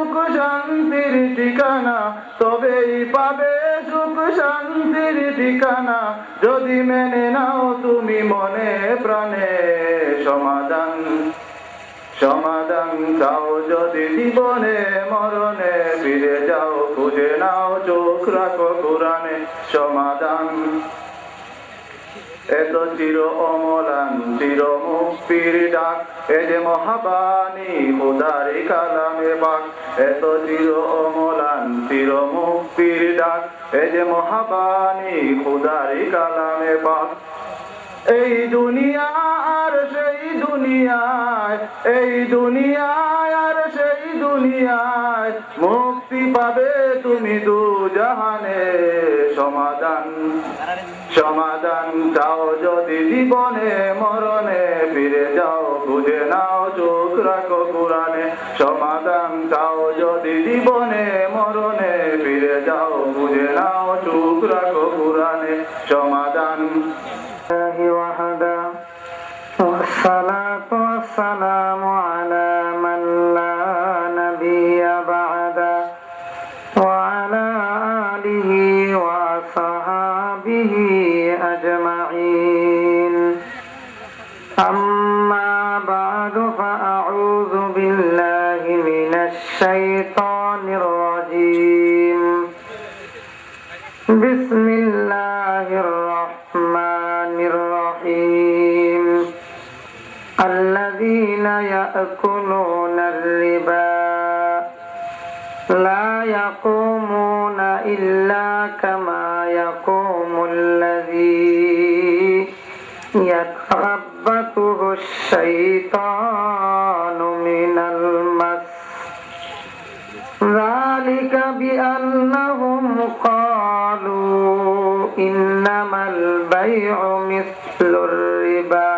সুখ শান্তির ঠিকানা, তবেই পাবে সুখ শান্তির ঠিকানা। যদি মেনে নাও তুমি মনে প্রাণে সমাধান, সমাধান চাও যদি জীবনে মরণে, ফিরে যাও খুঁজে নাও চোখ রাখো কোরআনে সমাধান। এত চির অমলান চির মুক্তির ডাক, এ যে মহাবাণী খোদারি কালামে পাক। এত চির অমলান চির মুক্তির ডাক, এ যে মহাবাণী খোদারি কালামে পাক। এই দুনিয়া আর সেই দুনিয়ায়, এই দুনিয়ায় আর সেই দুনিয়ায়, মুক্তি পাবে তুমি দু জাহানে সমাধান, সমাধান চাও যদি জীবনে মরণে, ফিরে যাও খুঁজে নাও চোখ রাখো কোরআনে সমাধান। চাও যদি জীবনে মরণে, ফিরে যাও খুঁজে নাও চোখ রাখো কোরআনে সমাধান। وحده والصلاة والسلام على من لا نبي بعده وعلى آله وصحابه أجمعين. أما بعد فأعوذ بالله من الشيطان الرجيم. بسم الله الرحمن الرحيم. الذين يأكلون الربا لا يقومون إلا كما يقوم الذي يتخبطه الشيطان من المس. ذلك بأنهم قالوا إنما البيع مثل الربا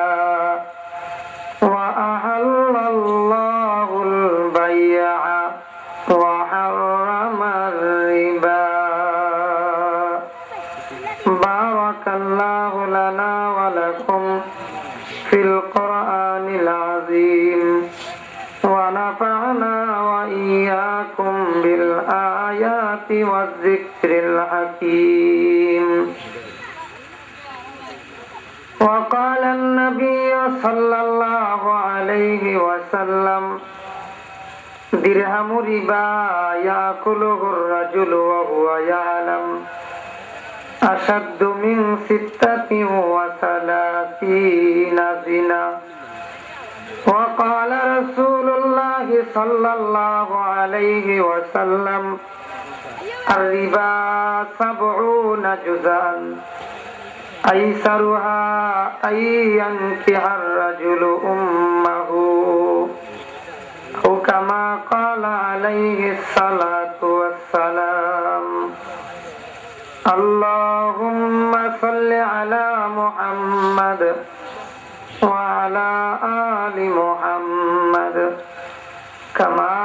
وأحل الله البيع وحرم الربا. بارك الله لنا ولكم في القرآن العظيم ونفعنا وإياكم بالآيات والذكر الحكيم. وقال النبي صلى الله عليه وسلم: درهم ربا يأكله الرجل وهو يعلم أشد من 36 زنا. وقال رسول الله صلى الله عليه وسلم: الربا 70 جزءا أيسرها أن ينكح الرجل أمه أو كما قال عليه الصلاة والسلام. اللهم صل على محمد وعلى آل محمد كما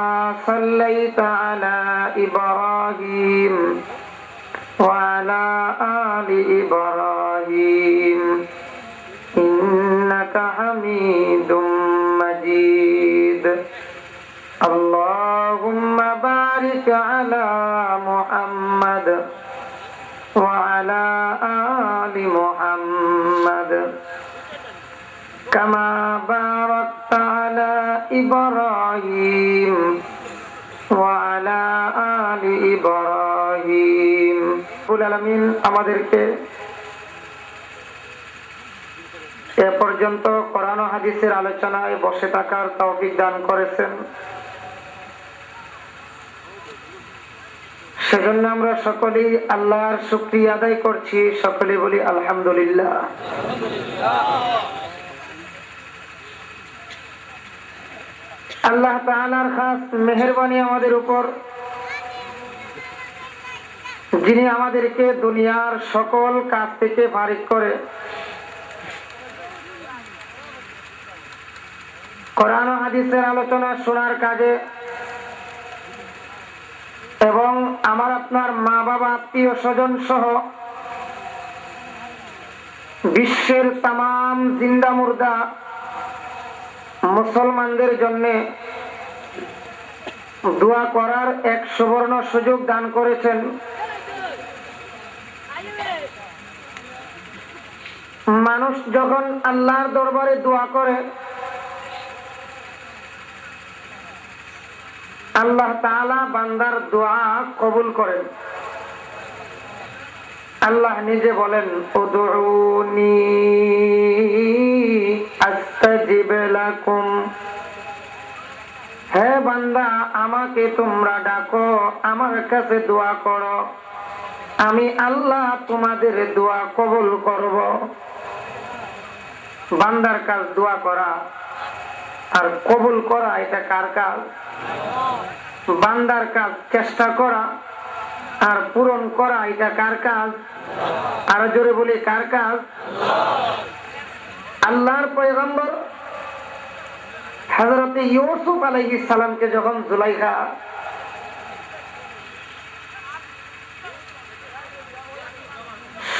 صليت على إبراهيم وعلى آل إبراهيم إنك حميد مجيد. اللهم بارك على محمد وعلى آل محمد كما باركت على إبراهيم وعلى آل إبراهيم. রব্বুল আলামিন আমাদেরকে এ পর্যন্ত কোরআন ও হাদিসের আলোচনায় বসে থাকার তৌফিক দান করেছেন, সেজন্য আমরা সকলেই আল্লাহর শুকরিয়া আদায় করছি। সকলে বলি আলহামদুলিল্লাহ। আল্লাহ তাআলার খাস মেহেরবানি আমাদের উপর, যিনি আমাদেরকে দুনিয়ার সকল কাজ থেকে ফারিগ করে কোরআন ও হাদিসের আলোচনা শোনার কাজে এবং আমার আপনার মা বাবা আত্মীয় স্বজন সহ বিশ্বের তামাম জিন্দা মুর্দা মুসলমানদের জন্য দোয়া করার এক সুবর্ণ সুযোগ দান করেছেন। মানুষ যখন আল্লাহর দরবারে দোয়া করে, আল্লাহ তাআলা বান্দার দোয়া কবুল করেন। আল্লাহ নিজে বলেন, উদউনি আস্তাজিব লাকুম, হে বান্দা আমাকে তোমরা ডাকো, আমার কাছে দোয়া করো, আমি আল্লাহ তোমাদের দোয়া কবুল করব। বান্দার কাজ দোয়া করা, আর কবুল করা এটা কার কাজ? বান্দার কাজ চেষ্টা করা, আর পূরণ করা এটা কার কাজ? আরো জোরে বলি, কার কাজ? আল্লাহর পয়গম্বর হযরত ইউসুফ আলাইহিস সালামকে যখন জুলাইখা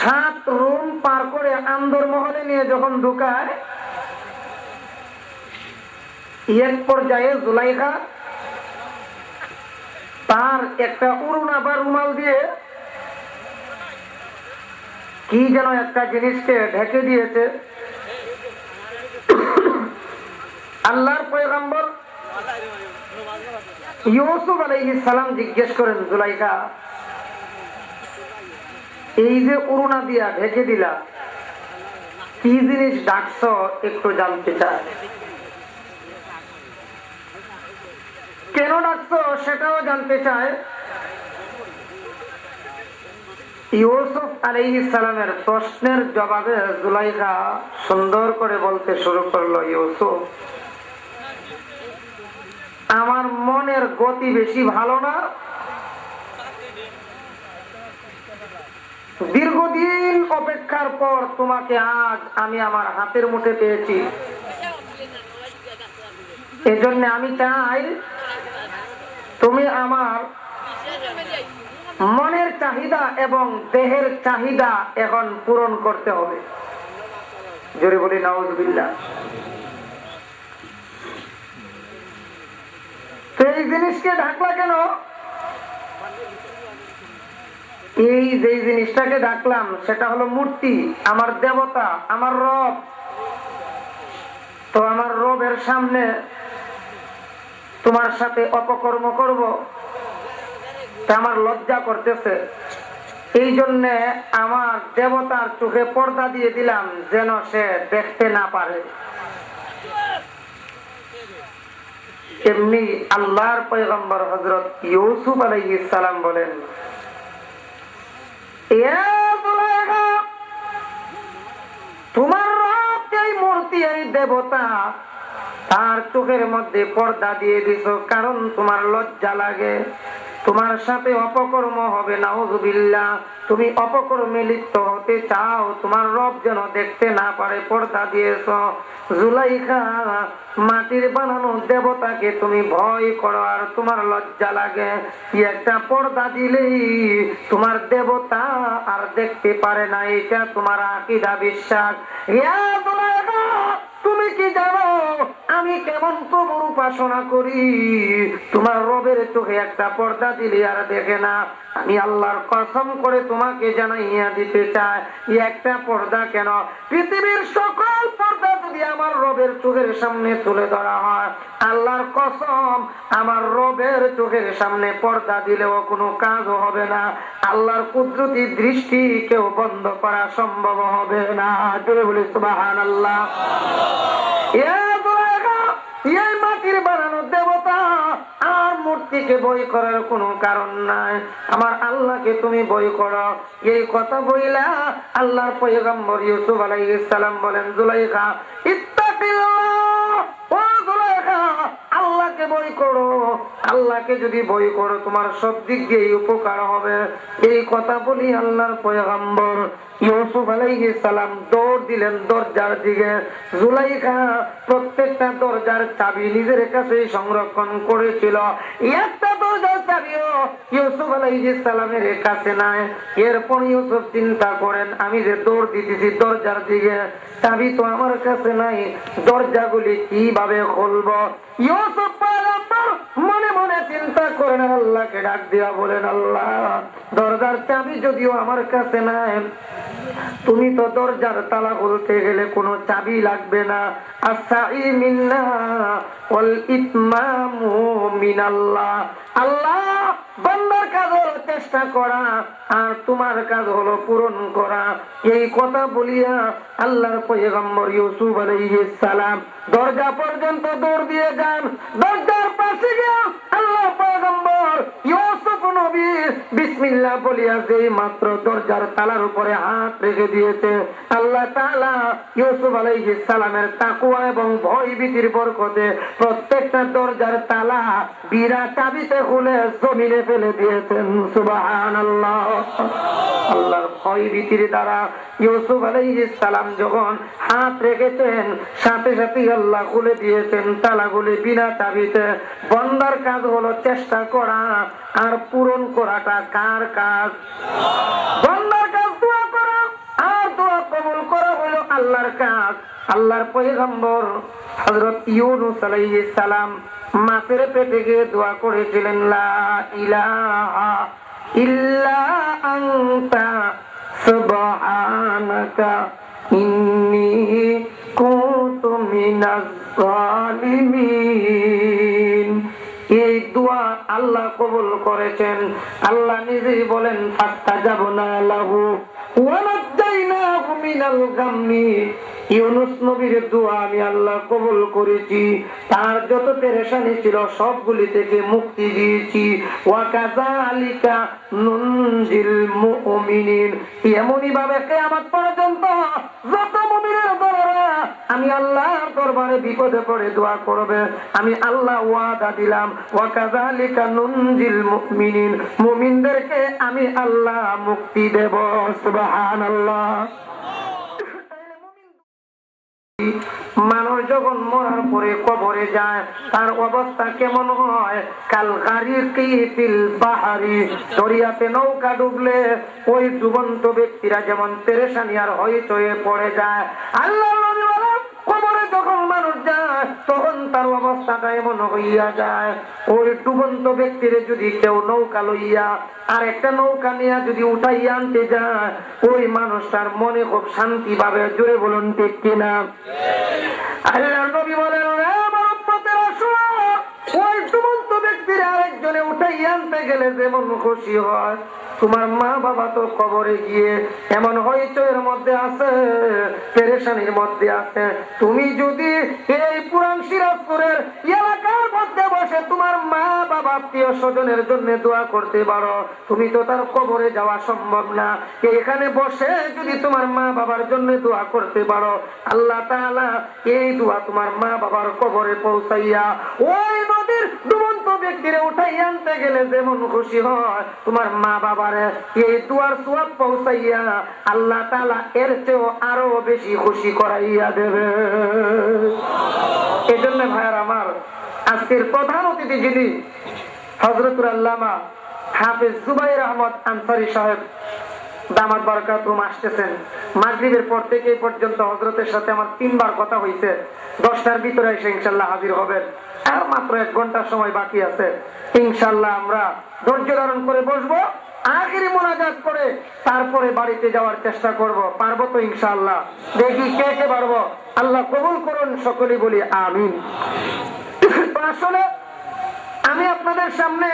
সাত রুম পার করে আন্দরমহলে নিয়ে যখন ঢুকায়, এক পর্যায়ে জুলাইখা তার একটা উড়না বা রুমাল দিয়ে কি যেন একটা জিনিসকে ঢেকে দিয়েছে। আল্লাহর পয়গম্বর ইউসুফ আলাইহিস সালাম জিজ্ঞেস করেন, জুলাইখা এই যে উড়না দিয়া ঢেকে দিলা, কি জিনিস ডাকছ একটু জানতে চায়। কেন ডাকছ সেটাও জানতে চায়। ইউসুফ আলাইহিস সালামের প্রশ্নের জবাবে জুলাইখা সুন্দর করে বলতে শুরু করলো, ইউসুফ আমার মনের গতি বেশি ভালো না, দীর্ঘদিন অপেক্ষার পর তোমাকে আজ আমি আমার হাতের মুঠে পেয়েছি। এজন্য আমি চাই তুমি আমার মনের চাহিদা এবং দেহের চাহিদা এখন পূরণ করতে হবে। জোরে বলি নাউজুবিল্লাহ। তো এই জিনিসকে ঢাকলা কেন? এই যে জিনিসটাকে ডাকলাম সেটা হলো মূর্তি, আমার দেবতা, আমার রব। তো আমার রবের সামনে তোমার সাথে অপকর্ম করব, তা আমার লজ্জা করতেছে। এই জন্য আমার দেবতার চোখে পর্দা দিয়ে দিলাম, যেন সে দেখতে না পারে। এমনি আল্লাহর পয়গম্বর হযরত ইউসুফ আলাইহিস সালাম বলেন, তোমার রব এই মূর্তি, এই দেবতা, তার চোখের মধ্যে পর্দা দিয়ে দিছো কারণ তোমার লজ্জা লাগে, তোমার সাথে অপকর্ম হবে, নাউজুবিল্লাহ। তুমি অপকর্মে লিপ্ত হতে চাও, তোমার রব যেন দেখতে না পারে, পর্দা দিয়েছো। জুলাইখা মাটির বানানো দেবতাকে তুমি ভয় করো আর তোমার লজ্জা লাগে, একটা পর্দা দিলেই তোমার দেবতা আর দেখতে পারে না, এটা তোমার আকীদা, বিশ্বাস। তুমি কি জানো আমি কেমন প্রভুর উপাসনা করি? তোমার রবের চোখে একটা পর্দা দিলে আর দেখে না। আমি আল্লাহর কসম করে তোমাকে জানাইয়া দিতে চাই, একটা পর্দা কেন, পৃথিবীর সকল পর্দা যদি আমার রবের চোখের সামনে তুলে ধরা হয়, আল্লাহর কসম আমার রবের চোখের সামনে পর্দা দিলেও কোনো কাজ হবে না। আল্লাহর কুদরতি দৃষ্টি কেউ বন্ধ করা সম্ভব হবে না। জোরে বলি সুবহানাল্লাহ। এই মাটির বানানো দেবতা আর মূর্তিকে বই করার কোনো কারণ নাই, আমার আল্লাহকে তুমি বই করো। এই কথা বইলা আল্লাহর পয়গম্বর ইউসুফ আলাইহিস সালাম বলেন, জুলাইখা ইত্তাকিল্লাহ, ও জুলাইখা আল্লাহকে বই করো। আল্লাহকে যদি বই করো তোমার সব দিক দিয়ে উপকার হবে। এই কথা বলি আল্লাহর পয়গম্বর ইউসুফ আলাইহিস সালাম দৌড় দিলেন দরজার দিকে। জুলাইখা প্রত্যেকটা দরজার চাবি নিজের কাছে সংরক্ষণ করেছিল, একটা দরজার চাবিও ইউসুফ আলাইহিস সালামের কাছে নাই। এরপর ইউসুফ চিন্তা করেন, আমি যে দৌড় দিতেছি দরজার দিকে, চাবি তো আমার কাছে নাই, দরজাগুলি কিভাবে খুলবো? ইউসুফ পয়গম্বর পয়গম্বর মনে মনে চিন্তা করেন, আল্লাহকে ডাক দিয়া বলেন, আল্লাহ দরজার চাবি যদিও আমার কাছে নাই, তুমি তো দরজার তালা খুলতে গেলে কোনো চাবি লাগবে না। আসাই মিন্না ওয়াল ইতমামু মিনাল্লাহ। আল্লাহ বান্দার কাজ হলো চেষ্টা করা, আর তোমার কাজ হলো পূরণ করা। এই কথা বলিয়া আল্লাহর পয়গম্বর ইউসুফ আলাইহিস সালাম দরজা পর্যন্ত দৌড় দিয়ে যান। দরজার পাশে গিয়া আল্লাহ পয়গম্বর ইউসুফ নবী বিসমিল্লাহ বলিয়া যেই মাত্র দরজার তালার উপরে হাত রেখে দিয়েছে, আল্লাহ তাআলা ইউসুফ আলাইহিস সালামের তাকওয়া এবং ভয় ভীতির বরকতে প্রত্যেকটা দরজার তালা বিনা চাবিতে খুলে জমিনে ফেলে দিয়েছেন। সুবহানাল্লাহ। আল্লাহর ভয় ভীতির দ্বারা ইউসুফ আলাইহিস সালাম যখন হাত রেখেছেন, সাথে সাথে আল্লাহ খুলে দিয়েছেন তালাগুলি বিনা চাবিতে। বান্দার কাজ হলো চেষ্টা করা, আর পূরণ করাটা কার কাজ? বান্দার কাজ দোয়া করা, আর দোয়া কবুল করা হলো আল্লাহর কাজ। আল্লাহর পয়গম্বর হযরত ইউনূস আলাইহিস সালাম মাছের পেটে গিয়ে দোয়া করেছিলেন, লা ইলাহা ইল্লা আনতা সুবহানাকা ইন্নী কুনতু মিনাজ জালিমিন। এই দোয়া আল্লাহ কবুল করেছেন। আল্লাহ নিজেই বলেন, ফাস্তাজাবনা লাহু ওয়া নাজাইনাহু মিনাল গাম্মি। ইউনূস নবীর দোয়া আমি আল্লাহ কবুল করেছি, তার যত পেরেশানি ছিল সবগুলি থেকে মুক্তি দিয়েছি। ওয়া কাযালিকা নুনজিল মুমিনিন। এমনই ভাবে কিয়ামত পর্যন্ত যত মুমিনের দলেরা আমি আল্লাহর দরবারে বিপদে পড়ে দোয়া করবে, আমি আল্লাহ ওয়াদা দিলাম, ওয়া কাযালিকা নুনজিল মুমিনিন, মুমিনদেরকে আমি আল্লাহ মুক্তি দেব। সুবহানাল্লাহ। মানুষ যখন মরার পরে কবরে যায় তার অবস্থা কেমন হয়? কাল গারিকি ফিল বাহারি। দরিয়াতে নৌকা ডুবলে ওই ডুবন্ত ব্যক্তিরা যেমন পেরেশানি আর হইচয়ে পড়ে যায়, আল্লাহ নবী বলেন কবরে যখন মানুষ যায় তখন তার অবস্থাটা এমন হইয়া যায়, ওই ডুবন্ত ব্যক্তির যদি কেউ নৌকা লইয়া আর একটা নৌকা নিয়ে যদি উঠাইয়া আনতে যায়, ওই মানুষটার মনে খুব শান্তি পাবে। জোরে বলুন ঠিক কিনা? আল্লাহ নবী বলেন, ওই ডুবন্ত ব্যক্তির আরেকজনে উঠাইয়া আনতে গেলে যেমন খুশি হয়, তোমার মা বাবা তো কবরে গিয়ে এমন হইচয়ের মধ্যে আছে, পেরেশানির মধ্যে আছে, তুমি যদি এই পুরান সিরাজপুরের এলাকার মধ্যে বসে তোমার মা বাবা আত্মীয় স্বজনের জন্য দোয়া করতে পারো, তুমি তো তার কবরে যাওয়া সম্ভব না, এখানে বসে যদি তোমার মা বাবার জন্য দোয়া করতে পারো, আল্লাহ তাআলা এই দোয়া তোমার মা বাবার কবরে পৌঁছাইয়া ওই নদীর ডুবন্ত ব্যক্তিরে উঠাই আনতে গেলে যেমন খুশি হয়, তোমার মা বাবার এই দোয়ার সওয়াব পৌঁছাইয়া আল্লাহ তাআলা এর চেয়েও আরো বেশি খুশি করাইয়া দেবে। এজন্য ভাইয়ার আমার, আজকের প্রধান অতিথি যিনি হযরতুল আল্লামা হাফেজ জুবাইর আহমদ আনসারী সাহেব দামাত বারাকাতুহুম আসতেছেন। মাগরিবের পর থেকে এই পর্যন্ত হযরতের সাথে আমার 3 বার কথা হইছে। 10টার ভিতরে এসে ইনশাআল্লাহ হাজির হবেন। আর মাত্র 1 ঘন্টা সময় বাকি আছে। ইনশাআল্লাহ আমরা ধৈর্য ধারণ করে বসবো, আখিরি মুনাজাত করে তারপরে বাড়িতে যাওয়ার চেষ্টা করব। পারবো তো ইনশাআল্লাহ? দেখি কে কে পারবো। আল্লাহ কবুল করুন, সকলেই বলি আমিন। আসলে আমি আপনাদের সামনে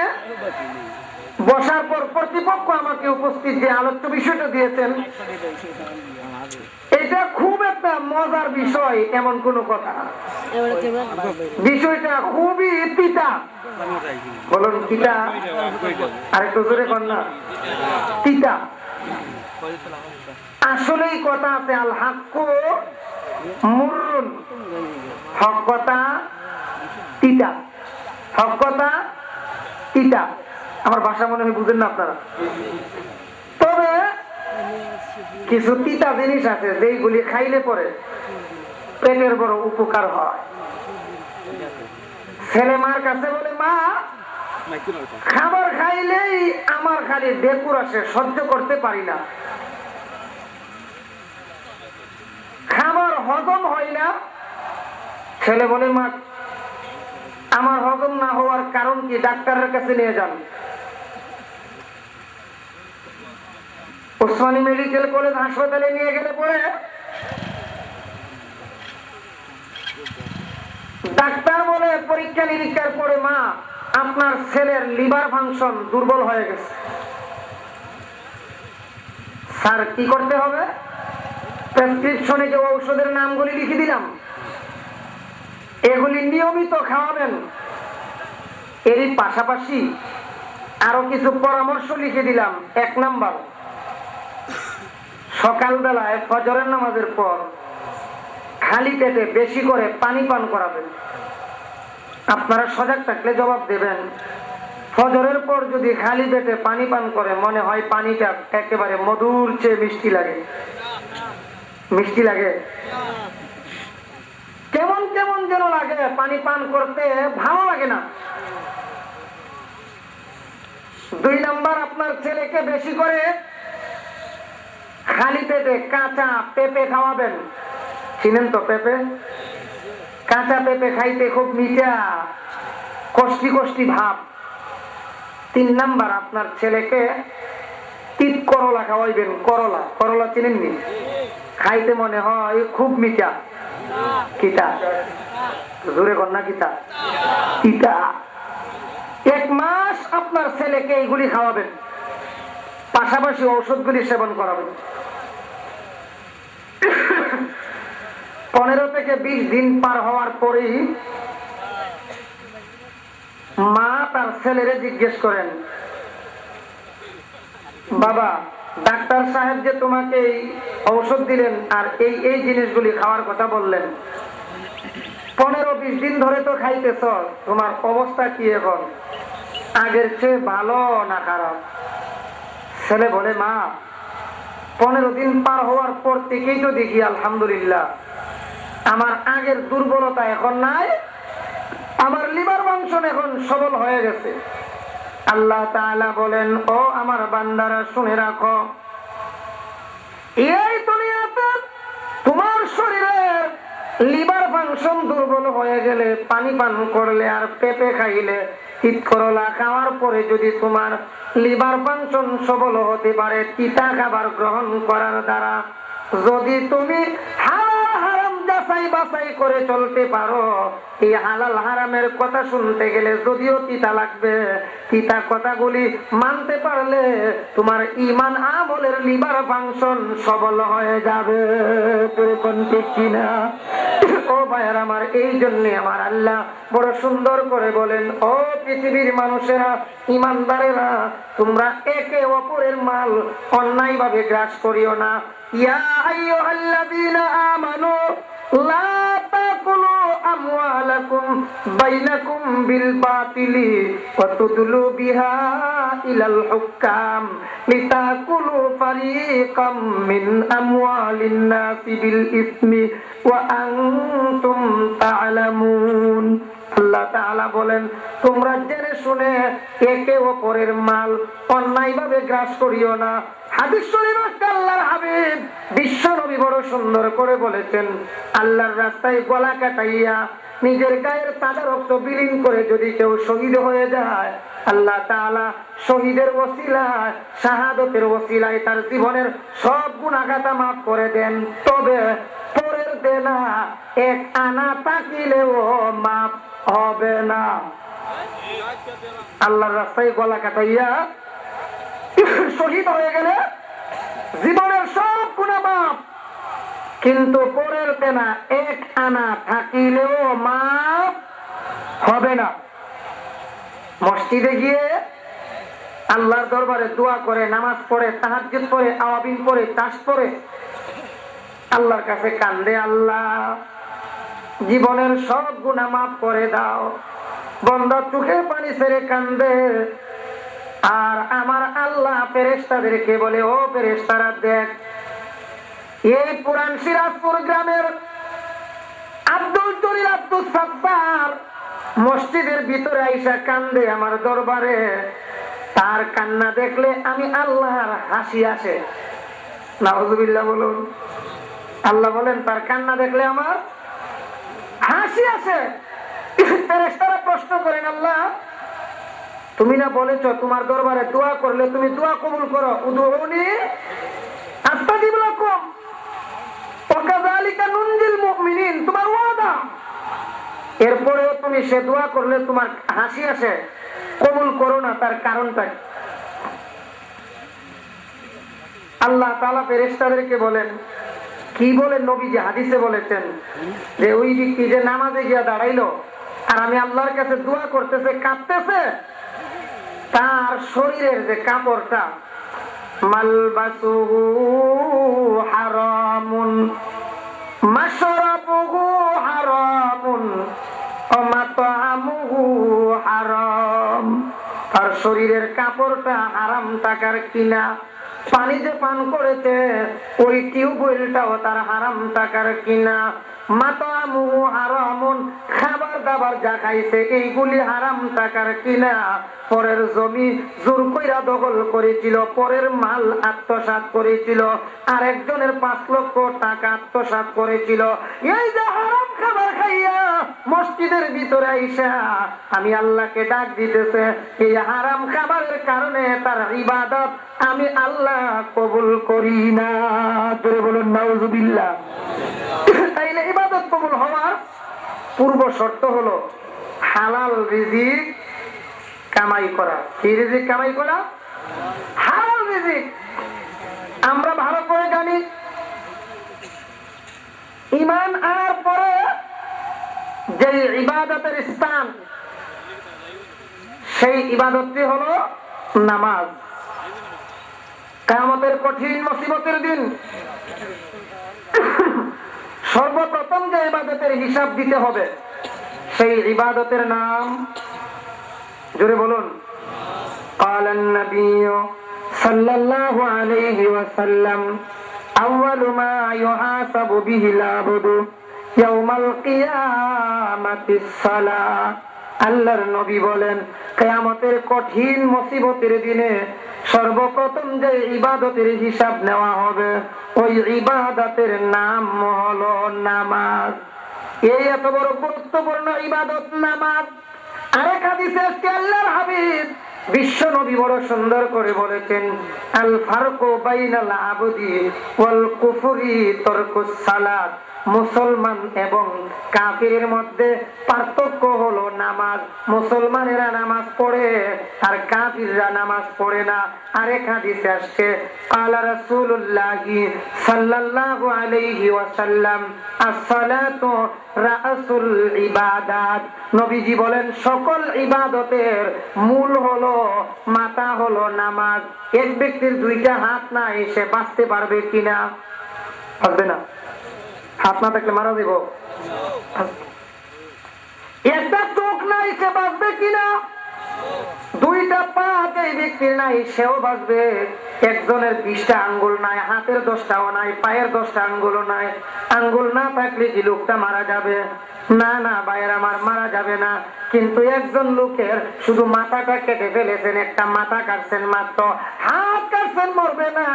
বসার পর কর্তৃপক্ষ আমাকে উপস্থিত যে আলোচ্য বিষয়টা দিয়েছেন, এটা খুব একটা মজার বিষয় এমন কোন কথা না। বিষয়টা খুবই তিতা। বলুন তিতা, আরেকটু জোরে কর না, তিতা। আসলেই কথা আছে, আল হাক্কু মুররুন, হক কথা তিতা, হক কথা তিতা। আমার ভাষা মনে হয় বুঝেন না আপনারা। তবে কিছু তিতা জিনিস আছে যেইগুলি খাইলে পরে পেটের বড় উপকার হয়। ছেলে মার কাছে বলে, মা খাবার খাইলেই আমার খালি ডেকুর আসে, সহ্য করতে পারি না, খাবার হজম হয় না। ছেলে বলে, মা আমার হজম না হওয়ার কারণ কি? ডাক্তারের কাছে নিয়ে যান। ওসমানী মেডিকেল কলেজ হাসপাতালে নিয়ে গেলে পরে ডাক্তার বলে পরীক্ষা নিরীক্ষার পরে, মা আপনার ছেলের লিভার ফাংশন দুর্বল হয়ে গেছে। স্যার কি করতে হবে? প্রেসক্রিপশনে যে ঔষধের নামগুলি লিখে দিলাম, এগুলি নিয়মিত খাওয়াবেন। এরই পাশাপাশি আরো কিছু পরামর্শ লিখে দিলাম। 1 নাম্বার, সকালবেলায় ফজরের নামাজের পর খালি পেটে বেশি করে পানি পান করাবেন। আপনারা সজাগ থাকলে জবাব দেবেন। ফজরের পর যদি খালি পেটে পানি পান করে, মনে হয় পানিটা একেবারে মধুর চেয়ে মিষ্টি লাগে। মিষ্টি লাগে, কেমন কেমন যেন লাগে, পানি পান করতে ভালো লাগে না। 2 নাম্বার, আপনার ছেলেকে বেশি করে খালি পেটে কাঁচা পেঁপে খাওয়াবেন। চিনেন তো পেঁপে? কাঁচা পেঁপে খাইতে খুব মিঠা, কষ্টি কষ্টি ভাব। 3 নাম্বার, আপনার ছেলেকে তিত করলা খাওয়াইবেন। করলা, করলা চিনেননি? খাইতে মনে হয় খুব মিঠা। কিতা? জোরে কন্যা কিতা? কিতা। 1 মাস আপনার ছেলেকে এইগুলি খাওয়াবেন, পাশাপাশি ঔষধগুলি সেবন করাবেন। 15 থেকে 20 দিন পার হওয়ার পরেই মা তার ছেলেরে জিজ্ঞেস করেন, বাবা ডাক্তার সাহেব যে তোমাকে এই ঔষধ দিলেন আর এই এই জিনিসগুলি খাওয়ার কথা বললেন, 15-20 দিন ধরে তো খাইতেছ, তোমার অবস্থা কি এখন? আগের চেয়ে ভালো না খারাপ? ছেলে বলে, মা 15 দিন পার হওয়ার পর থেকেই তো দেখি আলহামদুলিল্লাহ আমার আগের দুর্বলতা এখন নাই, আমার লিভার ফাংশন এখন সবল হয়ে গেছে। আল্লাহ তাআলা বলেন, ও আমার বান্দারা শুনে রাখো, এই দুনিয়াতে তোমার শরীরের লিভার ফাংশন দুর্বল হয়ে গেলে, পানি পান করলে আর পেঁপে খাইলে, তিত করলা খাওয়ার পরে যদি তোমার লিভার ফাংশন সবল হতে পারে তিতা খাবার গ্রহণ করার দ্বারা, যদি তুমি হালাল হারাম যাচাই বাছাই করে চলতে পারো, এই হালাল হারামের কথা শুনতে গেলে যদিও তিতা লাগবে, তিতা কথাগুলি মানতে পারলে তোমার ঈমান আমলের লিভার ফাংশন সবল হয়ে যাবে। কোন ঠিক কিনা? ও ভাইয়ার আমার, এই জন্য আমার আল্লাহ বড় সুন্দর করে বলেন, ও পৃথিবীর মানুষেরা, ঈমানদারেরা, তোমরা একে অপরের মাল অন্যায় ভাবে গ্রাস করিও না। ইয়া আইয়ুহাল্লাযীনা আমানু লা তাকুলু আমওয়ালাকুম বাইনাকুম বিল বাতিলি ওয়া তুদলু বিহা ইলাল হুকাম লিতাকুলু ফারীকাম মিন আমওয়ালিন নাসি বিল ইসমি ওয়া আনতুম তা'লামুন। আল্লাহ তাআলা বলেন, তোমরা জেনে শুনে একে অপরের মাল অন্যায়ভাবে গ্রাস করিও না। হাদিস শরীফে আল্লাহর হাবিব বিশ্ব নবী বড় সুন্দর করে বলেছেন, আল্লাহর রাস্তায় গলা কাটাইয়া নিজের গায়ের তাজা রক্ত বিলীন করে যদি কেউ শহীদ হয়ে যায়, আল্লাহ তাআলা শহীদের ওসিলায়, শাহাদাতের ওসিলায় তার জীবনের সব গুনাহ খাতা মাফ করে দেন। তবে পরের দেনা 1 আনা তাকিলেও মাফ হবে না। আল্লাহর রাস্তায় গলা কাটাইয়া শহীদ হয়ে গেলে জীবনের সব গুনাহ মাফ, কিন্তু পরের দেনা 1 আনা থাকিলেও মাফ হবে না। মসজিদে গিয়ে আল্লাহর দরবারে দোয়া করে, নামাজ পড়ে, তাহাজ্জুদ পড়ে, আওয়াবিন পড়ে, তাস পড়ে আল্লাহর কাছে কান্দে, আল্লাহ জীবনের সব গুনাহ মাফ করে দাও। বান্দা চোখের পানি ছেড়ে কান্দে, আর আমার আল্লাহ ফেরেশতাদেরকে বলে, ও ফেরেশতারা দেখ, এই পুরান সিরাজপুর গ্রামের আব্দুল জলিল আব্দুল সাত্তার মসজিদের ভিতরে আইসা কান্দে আমার দরবারে, তার কান্না দেখলে আমি আল্লাহর হাসি আসে। নাউযুবিল্লাহ বলুন। আল্লাহ বলেন, তার কান্না দেখলে আমার হাসি আসে। ফেরেশতারা প্রশ্ন করেন, আল্লাহ তুমি না বলেছো তোমার দরবারে দোয়া করলে তুমি দোয়া কবুল করো, উদুউনি আস্তাজিব লাকুম ওয়া কাযালিকা নুনজিল মুমিনিন, তোমার ওয়াদা। এরপরেও তুমি সে দোয়া করলে তোমার হাসি আসে, কবুল করো না, তার কারণটা কি? আল্লাহ তাআলা ফেরেশতাদেরকে বলেন, কি বলেন নবীজি হাদিসে বলেছেন যে ওই ব্যক্তি যে নামাজে গিয়া দাঁড়াইলো আর আমি আল্লাহর কাছে দোয়া করতেছে, কাঁদতেছে, তার শরীরের যে কাপড়টা মালবাসুহু হারামুন মাশরাবুহু হারামুন ওয়া মাতআমুহু হারাম, তার শরীরের কাপড়টা হারাম টাকার কিনা, পানি যে পান করেছে ওই টিউবওয়েলটাও তার হারাম টাকার কিনা, মাতআমুহু হারামুন, খাবার দাবার যা খাইছে এইগুলি হারাম টাকার কিনা, পরের জমি জোর কইরা দখল করেছিল, পরের মাল আত্মসাৎ করেছিল, আর একজনের 5 লক্ষ টাকা আত্মসাৎ করেছিল। এই যে হারাম খাবার খাইয়া মসজিদের ভিতরে আইসা আমি আল্লাহকে ডাক দিতেছে, এই হারাম খাবারের কারণে তার ইবাদত আমি আল্লাহ কবুল করি না। জোরে বলুন নাউজুবিল্লাহ। তাইলে ইবাদত কবুল হওয়ার পূর্ব শর্ত হলো হালাল রিজিক কামাই করা। কি রিজিক কামাই করা? হালাল রিজিক। আমরা ভালো করে জানি ঈমান আনার পরে যে ইবাদতের স্থান, সেই ইবাদতটি হলো নামাজ। কিয়ামতের কঠিন মুসিবতের দিন সর্বপ্রথম যে ইবাদতের হিসাব দিতে হবে সেই ইবাদতের নাম, জোরে বলুন, قال النبي صلى الله عليه وسلم أول ما يحاسب به العبد يوم القيامة الصلاة। আল্লাহর নবী বলেন কিয়ামতের কঠিন মুসিবতের দিনে সর্বপ্রথম যে ইবাদতের হিসাব নেওয়া হবে ওই ইবাদতের নাম হলো নামাজ। এই এত বড় গুরুত্বপূর্ণ ইবাদত নামাজ। আরেক হাদিসে আসছে আল্লাহর হাবিব বিশ্ব নবী বড় সুন্দর করে বলেছেন, আল ফারকু বাইনাল আবদি ওয়াল কুফরি তারকুস সালাত। মুসলমান এবং কাফিরের মধ্যে পার্থক্য হলো নামাজ। মুসলমানেরা নামাজ পড়ে আর কাফিররা নামাজ পড়ে না। আরেক হাদিসে আসছে ক্বালা রাসূলুল্লাহি সাল্লাল্লাহু আলাইহি ওয়াসাল্লাম আস-সালাতু রাসুল ইবাদাত। নবীজি বলেন সকল ইবাদতের মূল হলো, মাথা হলো নামাজ। এক ব্যক্তির 2টা হাত নাই, সে বাঁচতে পারবে কিনা? পারবে না। হাত না থাকলে মারা দেব। একটা চোখ নাই, সে বাঁচবে কিনা? 2টা পা এই ব্যক্তির নাই, সেও বাঁচবে। একজনের 20টা আঙ্গুল নাই, হাতের 10টাও নাই, পায়ের 10টা আঙ্গুলও নাই। আঙ্গুল না থাকলে কি লোকটা মারা যাবে? না না ভাইয়ের আমার, মারা যাবে না। কিন্তু একজন লোকের শুধু মাথাটা কেটে ফেলেছেন, একটা মাথা কাটছেন মাত্র, হাত কাটছেন মরবে না,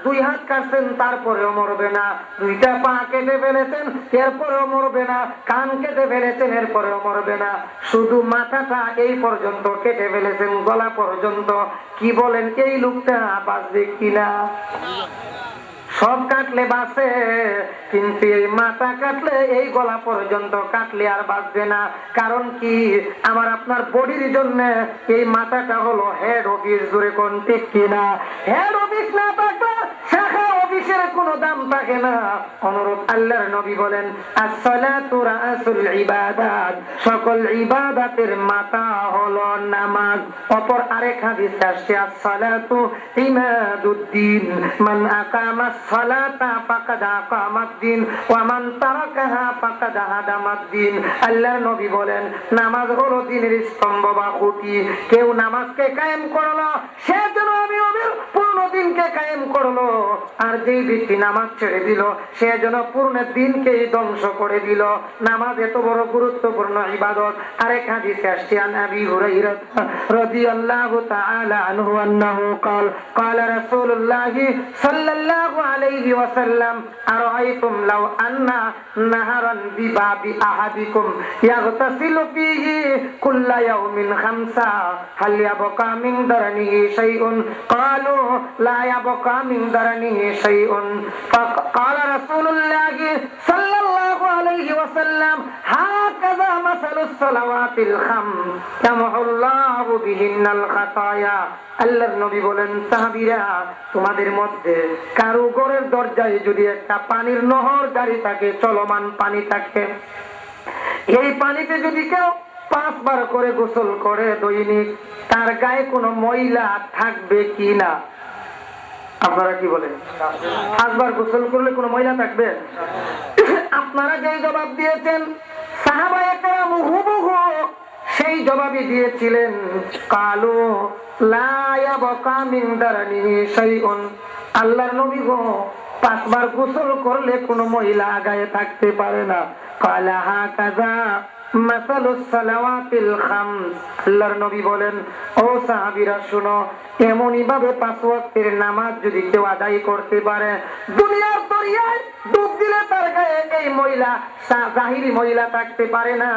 2 হাত কাটছেন তারপরেও মরবে না, 2টা পা কেটে ফেলেছেন এরপরেও মরবে না, কান কেটে ফেলেছেন এরপরেও মরবে না, শুধু মাথাটা এই পর্যন্ত কেটে ফেলেছেন, গলা পর্যন্ত। কি বলেন এই লোকটা বাঁচবে কিনা? সব কাটলে বাঁচে, কিন্তু এই মাথা কাটলে, এই গলা পর্যন্ত কাটলে আর বাঁচবে না। কারণ কি? আমার আপনার বডির জন্য এই মাথাটা হলো হেড অফিস। জোরে কোন ঠিক কিনা? হেড অফিস না থাকলে শাখা অফিসের কোনো দাম থাকে না। অনুরূপ আল্লাহর নবী বলেন as-salatu ra'sul ইবাদাত, সকল ইবাদতের মাথা হলো নামাজ। অপর আরেক হাদিস আসছে as-salatu ইমাদুদ্দিন, মান আকামাস সালাতা ফাকাদ আকামাদ্দিন ওয়া মান তারাকাহা ফাকাদ হাদামাদ্দিন। আল্লাহর নবী বলেন নামাজ হলো দ্বীনের স্তম্ভ বা খুঁটি। কেউ নামাজকে কায়েম করলো, সে যেন আমি পূর্ণ দিনকে কায়েম করলো। পড়লো আর যেই ব্যক্তি নামাজ ছেড়ে দিল সে যেন পূর্ণ দিনকেই ধ্বংস করে দিল। নামাজ এত বড় গুরুত্বপূর্ণ ইবাদত। আরেক হাদিসে আসছে আন আবি হুরায়রা রাদিয়াল্লাহু তাআলা আনহু আন্নাহু قال قال رسول الله صلى الله عليه وسلم أرأيتم لو أن نهرا بباب أحدكم يغتسل فيه كل يوم خمسة هل يبقى من درنه شيء قالوا لا يبقى من درنه شيء فقال رسول الله صلى الله عليه وسلم هكذا مثل الصلوات الخمس يمحو الله بهن الخطايا। আল্লাহর নবী বলেন, সাহাবীরা, তোমাদের মধ্যে কারো ঘরের দরজায় যদি একটা পানির নহর জারি থাকে, চলমান পানি থাকে, এই পানিতে যদি কেউ 5 বার করে গোসল করে দৈনিক, তার গায়ে কোনো ময়লা থাকবে কি না? আপনারা কি বলেন? 5 বার গোসল করলে কোনো ময়লা থাকবে? আপনারা যেই জবাব দিয়েছেন সাহাবায়ে কেরাম হুবহু সেই জবাবই দিয়েছিলেন, কালু লা ইয়াবকা মিন দারনিহি শাইউন। আল্লাহর নবী গো, 5 বার গোসল করলে কোনো ময়লা গায়ে থাকতে পারে না। কালা হাকাযা মাসালুস সালাওয়াতিল খামস। আল্লাহর নবী বলেন, ও সাহাবীরা শুনো, এমনই ভাবে 5 ওয়াক্তের নামাজ যদি কেউ আদায় করতে পারে, দুনিয়ার দরিয়ায় ডুব দিলে তার গায়ে এই ময়লা, জাহিরি ময়লা থাকতে পারে না।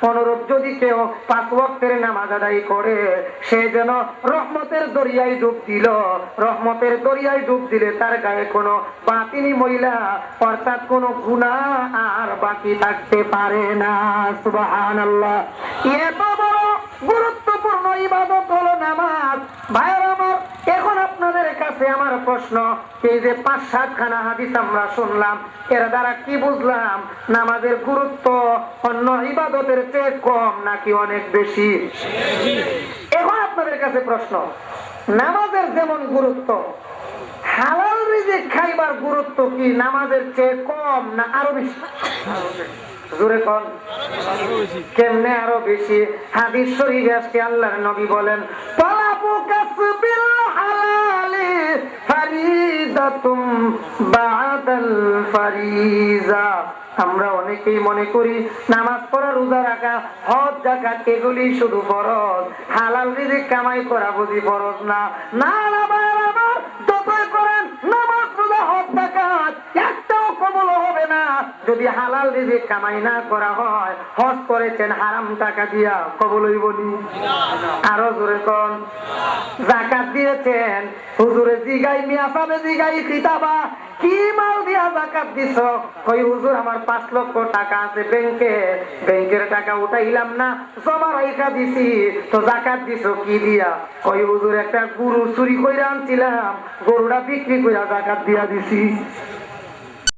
অনুরূপ যদি কেউ 5 ওয়াক্তের নামাজ আদায় করে, সে যেন রহমতের দরিয়ায় ডুব দিল। রহমতের দরিয়ায় ডুব দিলে তার গায়ে কোনো বাতিনি ময়লা, অর্থাৎ কোনো গুনাহ আর বাকি থাকতে পারে না। সুবহানাল্লাহ। এত বড় গুরুত্বপূর্ণ ইবাদত হলো নামাজ। ভাইরা আমার, এখন আপনাদের কাছে আমার প্রশ্ন, এই যে 5-7 খানা হাদিস আমরা শুনলাম, এর দ্বারা কি বুঝলাম? নামাজের গুরুত্ব অন্য ইবাদতের চেয়ে কম নাকি অনেক বেশি? এখন আপনাদের কাছে প্রশ্ন, নামাজের যেমন গুরুত্ব, হালাল রিজিক খাইবার গুরুত্ব কি নামাজের চেয়ে কম না আরো বেশি? জোরে কোন, কেমনে আরো বেশি? হাদিস শরীফে আসছে আল্লাহর নবী বলেন, তালাবু কাসবিল হালালি ফারিদাতুম বাদাল ফারিজা। আমরা অনেকেই মনে করি নামাজ পড়া, রোজা রাখা, হজ যাকাত এগুলি শুধু ফরজ, হালাল রিজিক কামাই করা বুঝি ফরজ না। না না ভাইরা আমার, যতই করেন নামাজ, রোজা, হজ যাকাত একটাও কবুল হবে না যদি হালাল রিজিক কামাই না করা হয়। হজ করেছেন হারাম টাকা দিয়া, কবুল হইবনি? আরো জোরে কোন। যাকাত দিয়েছেন, হুজুরে জিগাই, মিয়া সাহেব জিগাই, খিতাবা কি মাল দিয়া যাকাত দিছ? কই হুজুর, আমার 5 লক্ষ টাকা আছে ব্যাংকে, ব্যাংকের টাকা উঠাইলাম না, জমা রাইখা দিছি। তো যাকাত দিছ কি দিয়া? কই হুজুর, একটা গরু চুরি কইরা আনছিলাম, গরুটা বিক্রি কইরা যাকাত দিয়া দিছি।